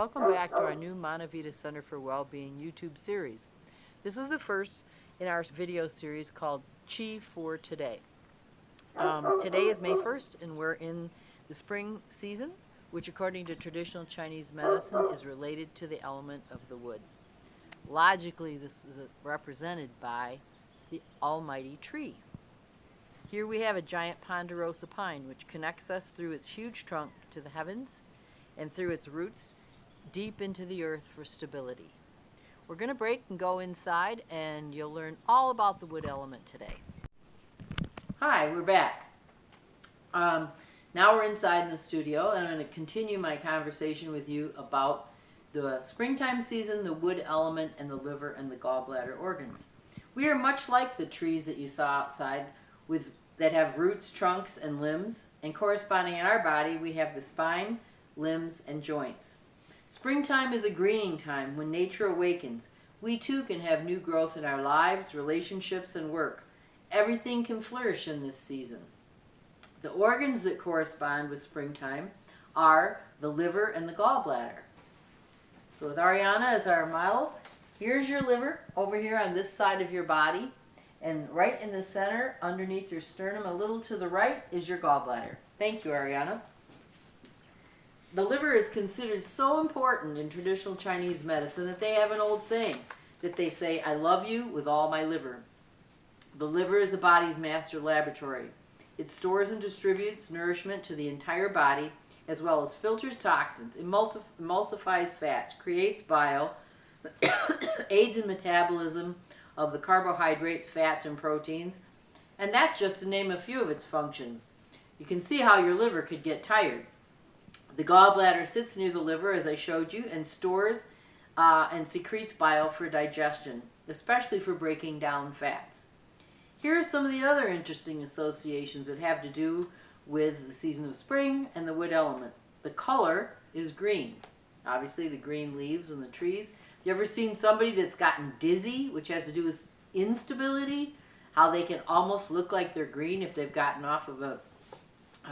Welcome back to our new Manavita Center for Wellbeing YouTube series. This is the first in our video series called Qi for Today. Today is May 1st and we're in the spring season, which according to traditional Chinese medicine is related to the element of the wood. Logically, this is represented by the almighty tree. Here we have a giant ponderosa pine which connects us through its huge trunk to the heavens and through its roots deep into the earth for stability. We're going to break and go inside and you'll learn all about the wood element today. Hi, we're back. Now we're inside in the studio and I'm going to continue my conversation with you about the springtime season, the wood element, and the liver and the gallbladder organs. We are much like the trees that you saw outside that have roots, trunks, and limbs, and corresponding in our body we have the spine, limbs, and joints. Springtime is a greening time when nature awakens. We too can have new growth in our lives, relationships, and work. Everything can flourish in this season. The organs that correspond with springtime are the liver and the gallbladder. So with Ariana as our model, here's your liver over here on this side of your body, and right in the center, underneath your sternum, a little to the right, is your gallbladder. Thank you, Ariana. The liver is considered so important in traditional Chinese medicine that they have an old saying that they say, "I love you with all my liver." The liver is the body's master laboratory. It stores and distributes nourishment to the entire body, as well as filters toxins, emulsifies fats, creates bile, aids in metabolism of the carbohydrates, fats, and proteins, and that's just to name a few of its functions. You can see how your liver could get tired. The gallbladder sits near the liver, as I showed you, and stores and secretes bile for digestion, especially for breaking down fats. Here are some of the other interesting associations that have to do with the season of spring and the wood element. The color is green. Obviously the green leaves on the trees. You ever seen somebody that's gotten dizzy, which has to do with instability? How they can almost look like they're green if they've gotten off of a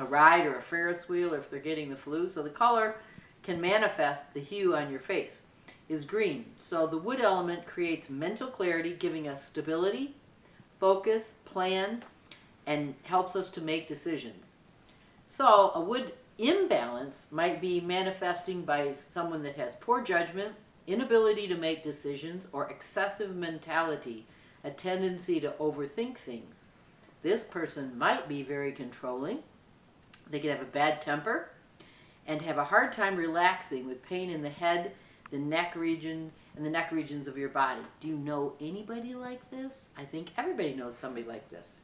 ride or a Ferris wheel, or if they're getting the flu. So the color can manifest the hue on your face is green. So the wood element creates mental clarity, giving us stability, focus, plan, and helps us to make decisions. So a wood imbalance might be manifesting by someone that has poor judgment, inability to make decisions, or excessive mentality, a tendency to overthink things. This person might be very controlling. They could have a bad temper and have a hard time relaxing with pain in the head, the neck region, and the neck regions of your body. Do you know anybody like this? I think everybody knows somebody like this.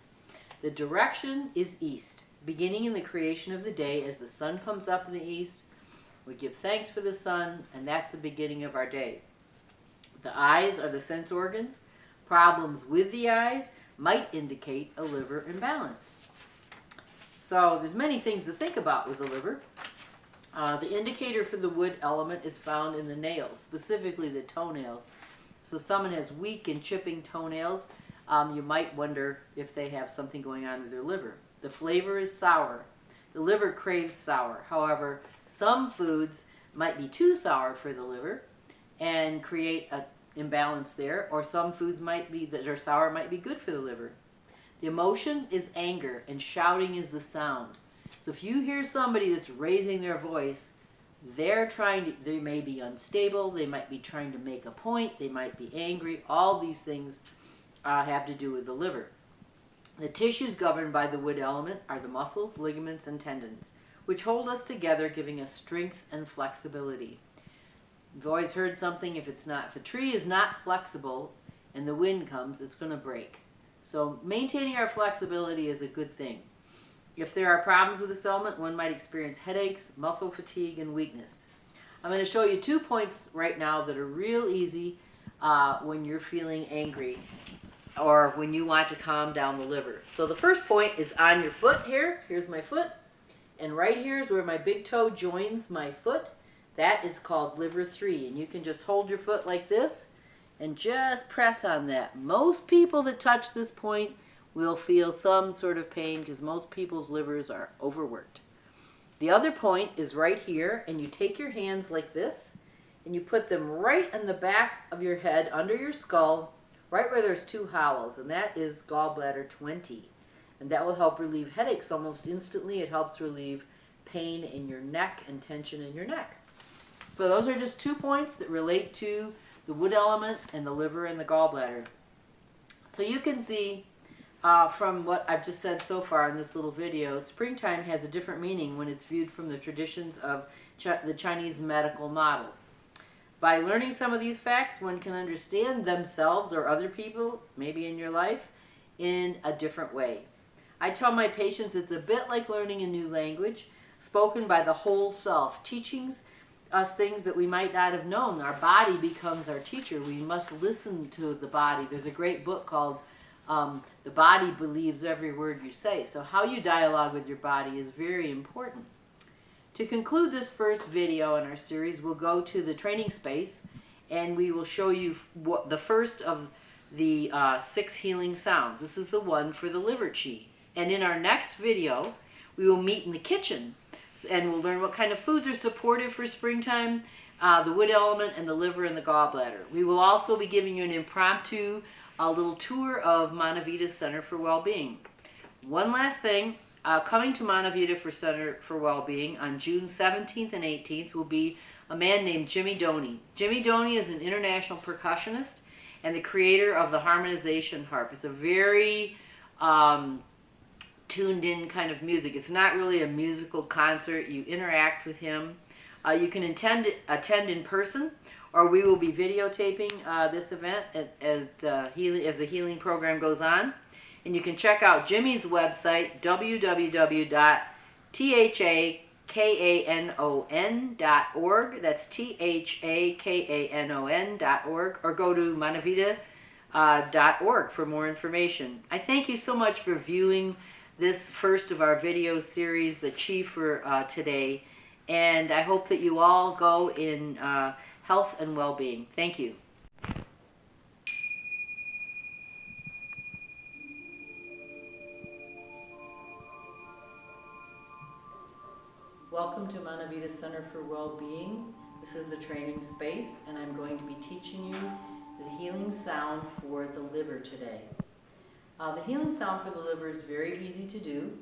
The direction is east, beginning in the creation of the day. As the sun comes up in the east, we give thanks for the sun, and that's the beginning of our day. The eyes are the sense organs. Problems with the eyes might indicate a liver imbalance. So there's many things to think about with the liver. The indicator for the wood element is found in the nails, specifically the toenails. So someone has weak and chipping toenails, you might wonder if they have something going on with their liver. The flavor is sour. The liver craves sour. However, some foods might be too sour for the liver and create an imbalance there, or some foods that are sour might be good for the liver. The emotion is anger, and shouting is the sound. So if you hear somebody that's raising their voice, they may be unstable, they might be trying to make a point, they might be angry. All these things have to do with the liver. The tissues governed by the wood element are the muscles, ligaments, and tendons, which hold us together, giving us strength and flexibility. You've always heard something, if a tree is not flexible and the wind comes, it's going to break. So maintaining our flexibility is a good thing. If there are problems with this element, one might experience headaches, muscle fatigue, and weakness. I'm going to show you 2 points right now that are real easy when you're feeling angry or when you want to calm down the liver. So the first point is on your foot here. Here's my foot. And right here is where my big toe joins my foot. That is called liver 3. And you can just hold your foot like this and just press on that. Most people that touch this point will feel some sort of pain because most people's livers are overworked. The other point is right here, and you take your hands like this and you put them right in the back of your head, under your skull, right where there's two hollows, and that is gallbladder 20. And that will help relieve headaches almost instantly. It helps relieve pain in your neck and tension in your neck. So those are just 2 points that relate to the wood element and the liver and the gallbladder. So you can see from what I've just said so far in this little video, springtime has a different meaning when it's viewed from the traditions of the Chinese medical model. By learning some of these facts, one can understand themselves or other people, maybe in your life, in a different way. I tell my patients it's a bit like learning a new language, spoken by the whole self, teaching us things that we might not have known. Our body becomes our teacher. We must listen to the body. There's a great book called The Body Believes Every Word You Say. So how you dialogue with your body is very important. To conclude this first video in our series, we'll go to the training space and we will show you the first of the 6 healing sounds. This is the one for the liver chi. And in our next video, we will meet in the kitchen and we'll learn what kind of foods are supportive for springtime, the wood element, and the liver and the gallbladder. We will also be giving you an impromptu little tour of Manavita Center for Wellbeing. One last thing, coming to Manavita for Center for Wellbeing on June 17th and 18th will be a man named Jimmy Doney. Jimmy Doney is an international percussionist and the creator of the harmonization harp. It's a very tuned in kind of music. It's not really a musical concert. You interact with him. You can attend in person, or we will be videotaping this event as the healing program goes on. And you can check out Jimmy's website, www.thakanon.org. That's thakanon.org, or go to manavita.org for more information. I thank you so much for viewing this first of our video series, the Chi for today, and I hope that you all go in health and well-being. Thank you. Welcome to Manavita Center for Wellbeing. This is the training space, and I'm going to be teaching you the healing sound for the liver today. The healing sound for the liver is very easy to do.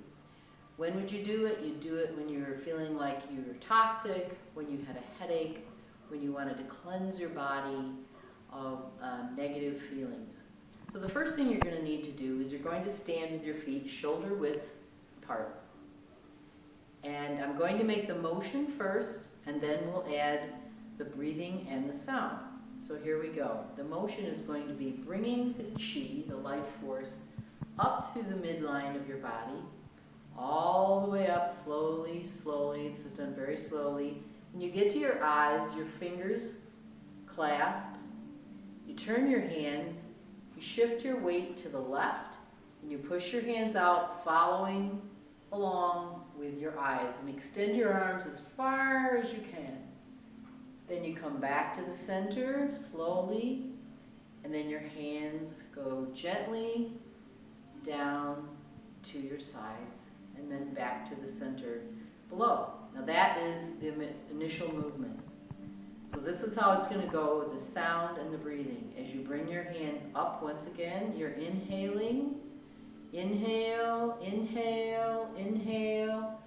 When would you do it? You do it when you're feeling like you're toxic, when you had a headache, when you wanted to cleanse your body of negative feelings. So the first thing you're going to need to do is you're going to stand with your feet shoulder width apart. And I'm going to make the motion first, and then we'll add the breathing and the sound. So here we go. The motion is going to be bringing the chi, the life force, up through the midline of your body, all the way up slowly, slowly. This is done very slowly. When you get to your eyes, your fingers clasp. You turn your hands, you shift your weight to the left, and you push your hands out, following along with your eyes, and extend your arms as far as you can. Then you come back to the center slowly, and then your hands go gently down to your sides, and then back to the center below. Now that is the initial movement. So this is how it's going to go with the sound and the breathing. As you bring your hands up once again, you're inhaling. Inhale, inhale, inhale.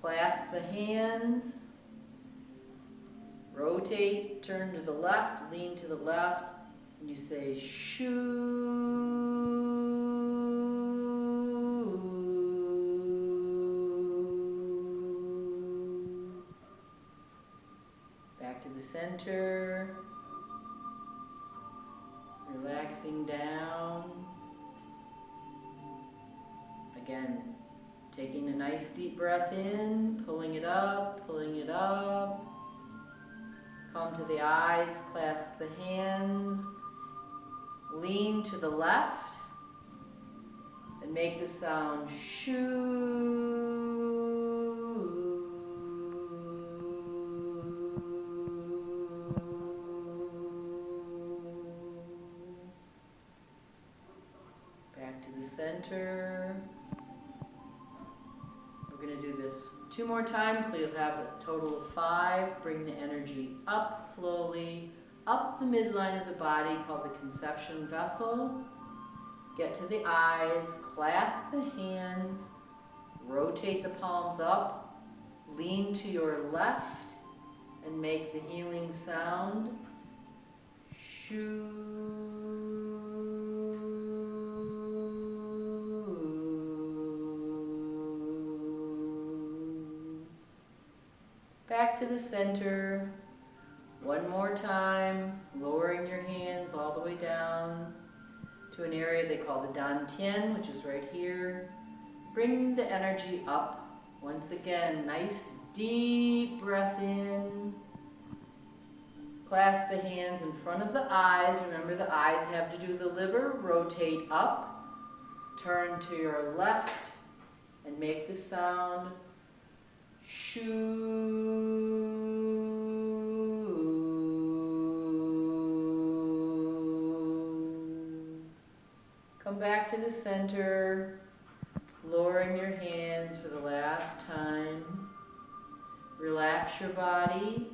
Clasp the hands. Rotate, turn to the left, lean to the left, and you say shoo. Back to the center. Relaxing down. Again, taking a nice deep breath in, pulling it up, pulling it up. Come to the eyes, clasp the hands, lean to the left, and make the sound shoo. Back to the center. We're going to do this 2 more times, so you'll have a total of 5. Bring the energy up slowly, up the midline of the body called the conception vessel. Get to the eyes, clasp the hands, rotate the palms up, lean to your left, and make the healing sound. Shoo. Back to the center. One more time, lowering your hands all the way down to an area they call the Dantian, which is right here. Bring the energy up. Once again, nice deep breath in. Clasp the hands in front of the eyes. Remember, the eyes have to do the liver. Rotate up. Turn to your left and make the sound shoo. Come back to the center, lowering your hands for the last time. Relax your body.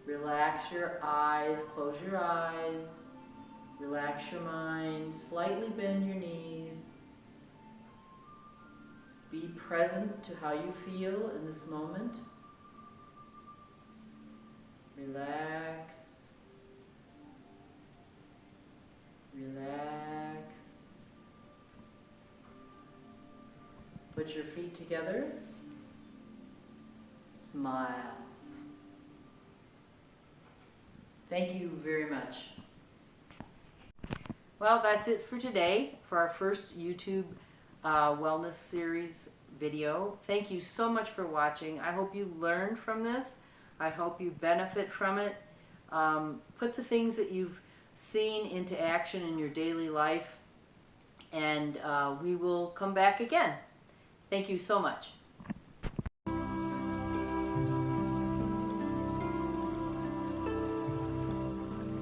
Relax your eyes, close your eyes, relax your mind, slightly bend your knees. Be present to how you feel in this moment. Relax, relax. Put your feet together, smile. Thank you very much. Well, that's it for today for our first YouTube wellness series video. Thank you so much for watching. I hope you learned from this. I hope you benefit from it. Put the things that you've seen into action in your daily life, and we will come back again. Thank you so much.